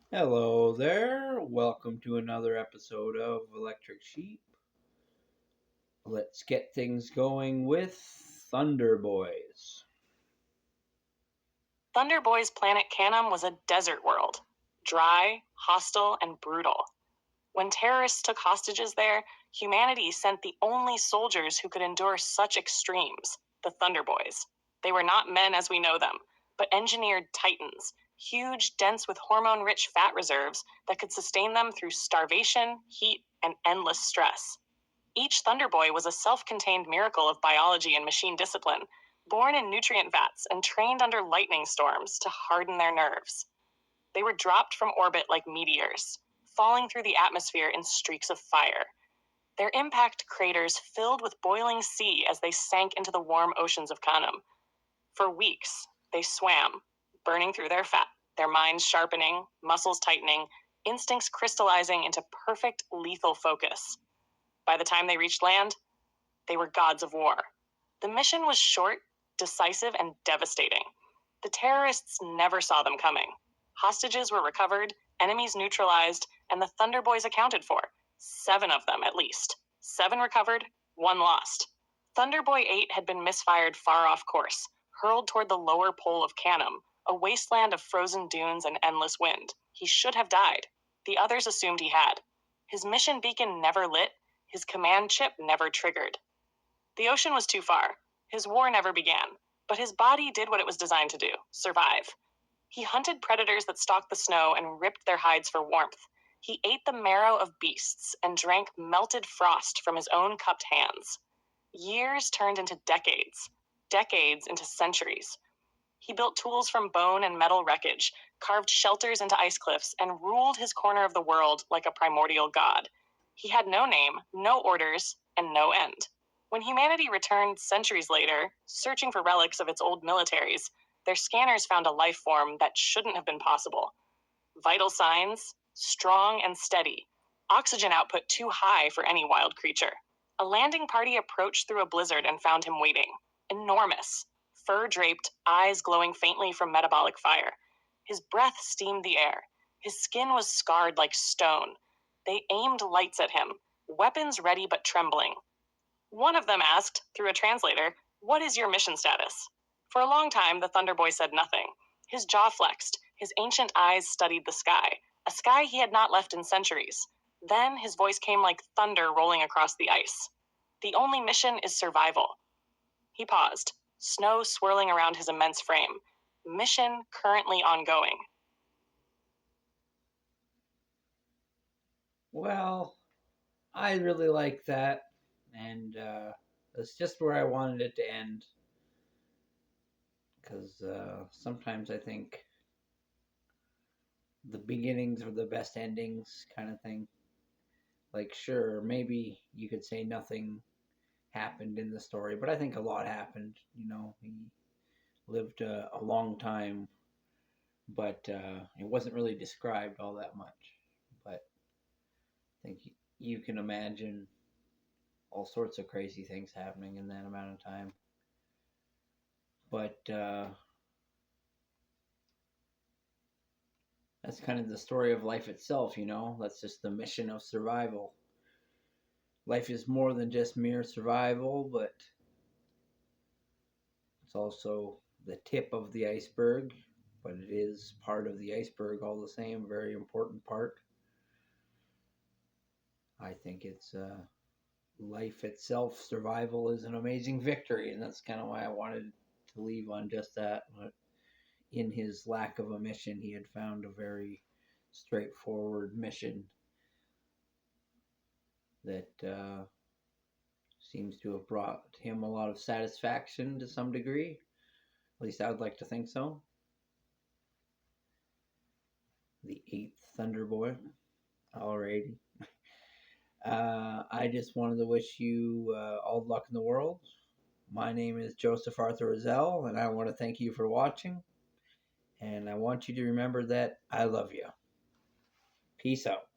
Hello there. Welcome to another episode of Electric Sheep. Let's get things going with Thunder Boys. Thunder Boy's planet Canum was a desert world, dry, hostile, and brutal. When terrorists took hostages there, humanity sent the only soldiers who could endure such extremes, the Thunder Boys. They were not men as we know them, but engineered titans, huge, dense with hormone-rich fat reserves that could sustain them through starvation, heat, and endless stress. Each Thunder Boy was a self-contained miracle of biology and machine discipline, born in nutrient vats and trained under lightning storms to harden their nerves. They were dropped from orbit like meteors, falling through the atmosphere in streaks of fire. Their impact craters filled with boiling sea as they sank into the warm oceans of Canum. For weeks, they swam, burning through their fat, their minds sharpening, muscles tightening, instincts crystallizing into perfect lethal focus. By the time they reached land, they were gods of war. The mission was short, decisive, and devastating. The terrorists never saw them coming. Hostages were recovered, enemies neutralized, and the Thunder Boys accounted for. 7 of them, at least. 7 recovered, 1 lost. Thunder Boy 8 had been misfired far off course, hurled toward the lower pole of Canum, a wasteland of frozen dunes and endless wind. He should have died. The others assumed he had. His mission beacon never lit, his command chip never triggered. The ocean was too far. His war never began. But his body did what it was designed to do, survive. He hunted predators that stalked the snow and ripped their hides for warmth. He ate the marrow of beasts and drank melted frost from his own cupped hands. Years turned into decades, decades into centuries. He built tools from bone and metal wreckage, carved shelters into ice cliffs, and ruled his corner of the world like a primordial god. He had no name, no orders, and no end. When humanity returned centuries later, searching for relics of its old militaries, their scanners found a life form that shouldn't have been possible. Vital signs, strong and steady. Oxygen output too high for any wild creature. A landing party approached through a blizzard and found him waiting. Enormous. Fur-draped, eyes glowing faintly from metabolic fire. His breath steamed the air. His skin was scarred like stone. They aimed lights at him, weapons ready but trembling. One of them asked, through a translator, "What is your mission status?" For a long time, the Thunder Boy said nothing. His jaw flexed, his ancient eyes studied the sky, a sky he had not left in centuries. Then his voice came like thunder rolling across the ice. "The only mission is survival." He paused, snow swirling around his immense frame. Mission currently ongoing. Well, I really like that, and that's just where I wanted it to end. Because sometimes I think the beginnings are the best endings, kind of thing. Like, sure, maybe you could say nothing happened in the story, but I think a lot happened. He lived a long time, but it wasn't really described all that much. But I think you can imagine all sorts of crazy things happening in that amount of time. But that's kind of the story of life itself. That's just the mission of survival. Life is more than just mere survival, but it's also the tip of the iceberg, but it is part of the iceberg all the same, a very important part. I think it's life itself, survival is an amazing victory, and that's kind of why I wanted to leave on just that. But in his lack of a mission, he had found a very straightforward mission that seems to have brought him a lot of satisfaction to some degree. At least I would like to think so. The eighth Thunder Boy. Alrighty. I just wanted to wish you all the luck in the world. My name is Joseph Arthur Roszell, and I want to thank you for watching. And I want you to remember that I love you. Peace out.